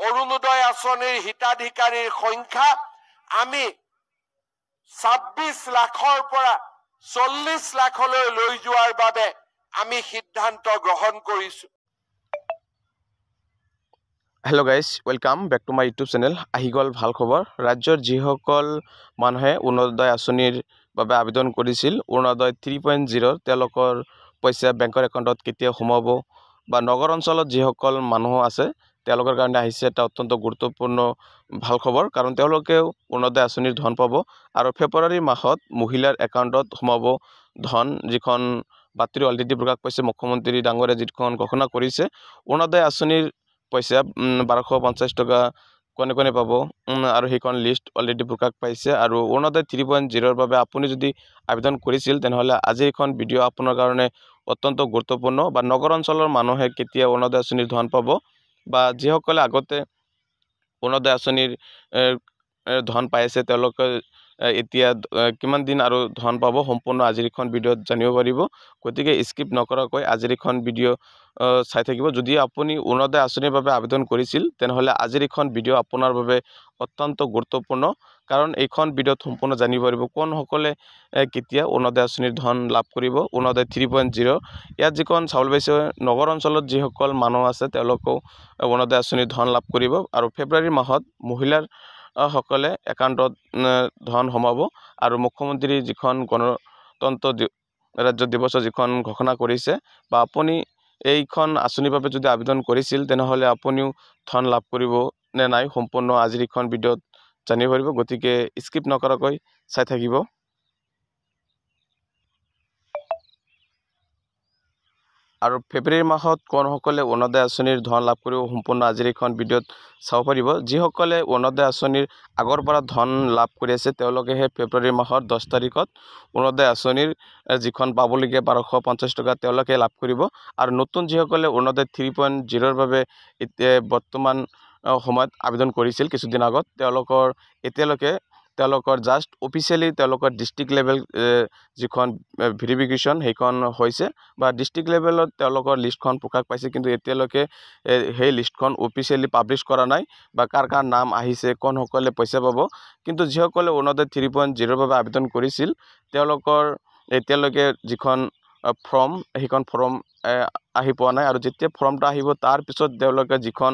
অৰুণোদয় আঁচনিৰ হিতাধিকাৰীৰ সংখ্যা আমি 26 লাখৰ পৰা 40 লাখলৈ লৈ যোৱাৰ বাবে আমি সিদ্ধান্ত গ্ৰহণ কৰিছো। Hello' guys, welcome back to my YouTube channel. আহি গ'ল ভাল খবৰ। ৰাজ্যৰ যিসকল মানুহে অৰুণোদয় আঁচনিৰ বাবে আবেদন কৰিছিল, অৰুণোদয় 3.0 তেওঁলোকৰ পইচা বেংকৰ একাউণ্টত কেতিয়া সোমাব, বা নগৰ অঞ্চলত যিসকল মানুহ আছে তেওঁলোকৰ কাৰণে আহিছে এটা অত্যন্ত গুৰুত্বপূৰ্ণ ভাল খবৰ, কাৰণ তেওঁলোকেও অৰুণোদয় আঁচনিৰ ধন পাব। আৰু ফেব্ৰুৱাৰী মাহত মহিলাৰ একাউণ্টত সোমাব ধন, যিখন বাতৰি অলৰেডি প্ৰকাশ পাইছে। মুখ্যমন্ত্ৰী ডাঙৰীয়াই যিখন ঘোষণা কৰিছে, অৰুণোদয় আঁচনিৰ পইচা 1250 টকা কোনে কোনে পাব, আৰু সেইখন লিষ্ট অলৰেডি প্ৰকাশ পাইছে। আৰু অৰুণোদয় 3.0 বাবে আপুনি যদি আবেদন কৰিছিল, তেনেহ'লে আজিৰ এখন ভিডিঅ' আপোনাৰ কাৰণে অত্যন্ত গুৰুত্বপূৰ্ণ। বা নগৰ অঞ্চলৰ মানুহে কেতিয়া অৰুণোদয় আঁচনিৰ ধন পাব, বা যিসকলে আগতে অৰুণোদয় আঁচনিৰ ধন পাইছে তেওঁলোকে এতিয়া কিমান দিন আৰু ধন পাব, সম্পূৰ্ণ আজিৰ এখন ভিডিঅ'ত জানিব পাৰিব। গতিকে স্কিপ নকৰাকৈ আজিৰ এখন ভিডিঅ' চাই থাকিব। যদি আপুনি অৰুণোদয় আঁচনিৰ বাবে আবেদন কৰিছিল, তেনেহ'লে আজিৰ এখন ভিডিঅ' আপোনাৰ বাবে অত্যন্ত গুৰুত্বপূৰ্ণ, কাৰণ এইখন ভিডিঅ'ত সম্পূৰ্ণ জানিব পাৰিব কোনসকলে কেতিয়া অৰুণোদয় আঁচনিৰ ধন লাভ কৰিব। অৰুণোদয় 3.0 ইয়াত যিখন চাউল পাইছে, নগৰ অঞ্চলত যিসকল মানুহ আছে তেওঁলোকেও অৰুণোদয় আঁচনিৰ ধন লাভ কৰিব। আৰু ফেব্ৰুৱাৰী মাহত মহিলাৰ সকলে একাউণ্টত ধন সোমাব। আৰু মুখ্যমন্ত্ৰী যিখন গণতন্ত্ৰ ৰাজ্য দিৱসৰ যিখন ঘোষণা কৰিছে, বা আপুনি এইখন আঁচনিৰ বাবে যদি আবেদন কৰিছিল, তেনেহ'লে আপুনিও ধন লাভ কৰিব নে নাই, সম্পূৰ্ণ আজিৰ এইখন ভিডিঅ'ত জানিব পাৰিব। গতিকে স্কিপ নকৰাকৈ চাই থাকিব। আৰু ফেব্ৰুৱাৰী মাহত কোনসকলে অৰুণোদয় আঁচনিৰ ধন লাভ কৰিব, সম্পূৰ্ণ আজিৰ এইখন ভিডিঅ'ত চাব পাৰিব। যিসকলে অৰুণোদয় আঁচনিৰ আগৰ পৰা ধন লাভ কৰি আছে, তেওঁলোকেহে ফেব্ৰুৱাৰী মাহৰ 10 তাৰিখত অৰুণোদয় আঁচনিৰ যিখন পাবলগীয়া 1250 টকা তেওঁলোকে লাভ কৰিব। আৰু নতুন যিসকলে অৰুণোদয় 3.0 বাবে বৰ্তমান সময়ত আবেদন কৰিছিল কিছুদিন আগত, তেওঁলোকৰ জাষ্ট অফিচিয়েলি তেওঁলোকৰ ডিষ্ট্ৰিক্ট লেভেল যিখন ভেৰিফিকেশ্যন সেইখন হৈছে, বা ডিষ্ট্ৰিক্ট লেভেলত তেওঁলোকৰ লিষ্টখন প্ৰকাশ পাইছে, কিন্তু এতিয়ালৈকে সেই লিষ্টখন অফিচিয়েলি পাব্লিছ কৰা নাই, বা কাৰ কাৰ নাম আহিছে, কোনসকলে পইচা পাব। কিন্তু যিসকলে অৰুণোদয় 3.0 বাবে আবেদন কৰিছিল, তেওঁলোকৰ এতিয়ালৈকে যিখন ফৰ্ম, সেইখন ফৰ্ম আহি পোৱা নাই। আৰু যেতিয়া ফৰ্মটো আহিব, তাৰপিছত তেওঁলোকে যিখন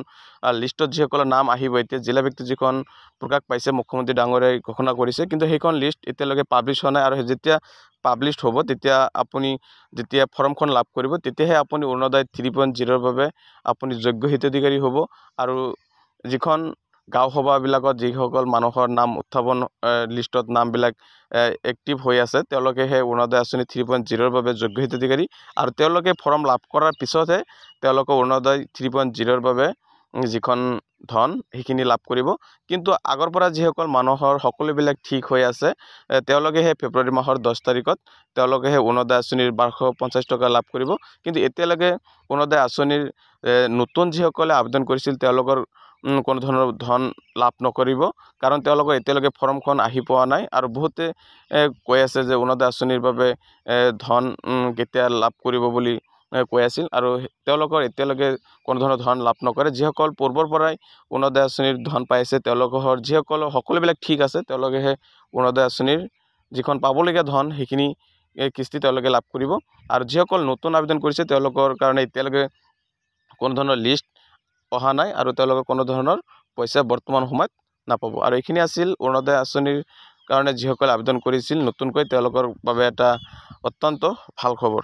লিষ্টত যিসকলৰ নাম আহিব, এতিয়া জিলা ভিত্তিক যিখন প্ৰকাশ পাইছে, মুখ্যমন্ত্ৰী ডাঙৰীয়াই ঘোষণা কৰিছে, কিন্তু সেইখন লিষ্ট এতিয়ালৈকে পাব্লিছ হোৱা নাই। আৰু যেতিয়া পাব্লিছ হ'ব, তেতিয়া আপুনি যেতিয়া ফৰ্মখন লাভ কৰিব, তেতিয়াহে আপুনি অৰুণোদয় 3.0 বাবে আপুনি যোগ্য হিতাধিকাৰী হ'ব। আৰু যিখন গাঁও সভাবিলাকত যিসকল মানুহৰ নাম উত্থাপন লিষ্টত নামবিলাক এক্টিভ হৈ আছে, তেওঁলোকেহে অৰুণোদয় আঁচনি 3.0 বাবে যোগ্য হিতাধিকাৰী। আৰু তেওঁলোকে ফৰ্ম লাভ কৰাৰ পিছতহে তেওঁলোকে অৰুণোদয় 3.0 বাবে যিখন ধন সেইখিনি লাভ কৰিব। কিন্তু আগৰ পৰা যিসকল মানুহৰ সকলোবিলাক ঠিক হৈ আছে, তেওঁলোকেহে ফেব্ৰুৱাৰী মাহৰ 10 তাৰিখত তেওঁলোকেহে অৰুণোদয় আঁচনিৰ 1250 টকা লাভ কৰিব। কিন্তু এতিয়ালৈকে অৰুণোদয় আঁচনিৰ নতুন যিসকলে আবেদন কৰিছিল, তেওঁলোকৰ কোনো ধৰণৰ ধন লাভ নকৰিব, কাৰণ তেওঁলোকৰ এতিয়ালৈকে ফৰ্মখন আহি পোৱা নাই। আৰু বহুতে কৈ আছে যে অৰুণোদয় আঁচনিৰ বাবে ধন কেতিয়া লাভ কৰিব বুলি কৈ আছিল, আৰু তেওঁলোকৰ এতিয়ালৈকে কোনো ধৰণৰ ধন লাভ নকৰে। যিসকল পূৰ্বৰ পৰাই অৰুণোদয় আঁচনিৰ ধন পাইছে, তেওঁলোকৰ যিসকল সকলোবিলাক ঠিক আছে, তেওঁলোকেহে অৰুণোদয় আঁচনিৰ যিখন পাবলগীয়া ধন সেইখিনি কিস্তি তেওঁলোকে লাভ কৰিব। আৰু যিসকল নতুন আবেদন কৰিছে, তেওঁলোকৰ কাৰণে এতিয়ালৈকে কোনো ধৰণৰ লিষ্ট অহা নাই, আৰু তেওঁলোকে কোনো ধৰণৰ পইচা বৰ্তমান সময়ত নাপাব। আৰু এইখিনি আছিল অৰুণোদয় আঁচনিৰ কাৰণে যিসকলে আবেদন কৰিছিল নতুনকৈ, তেওঁলোকৰ বাবে এটা অত্যন্ত ভাল খবৰ।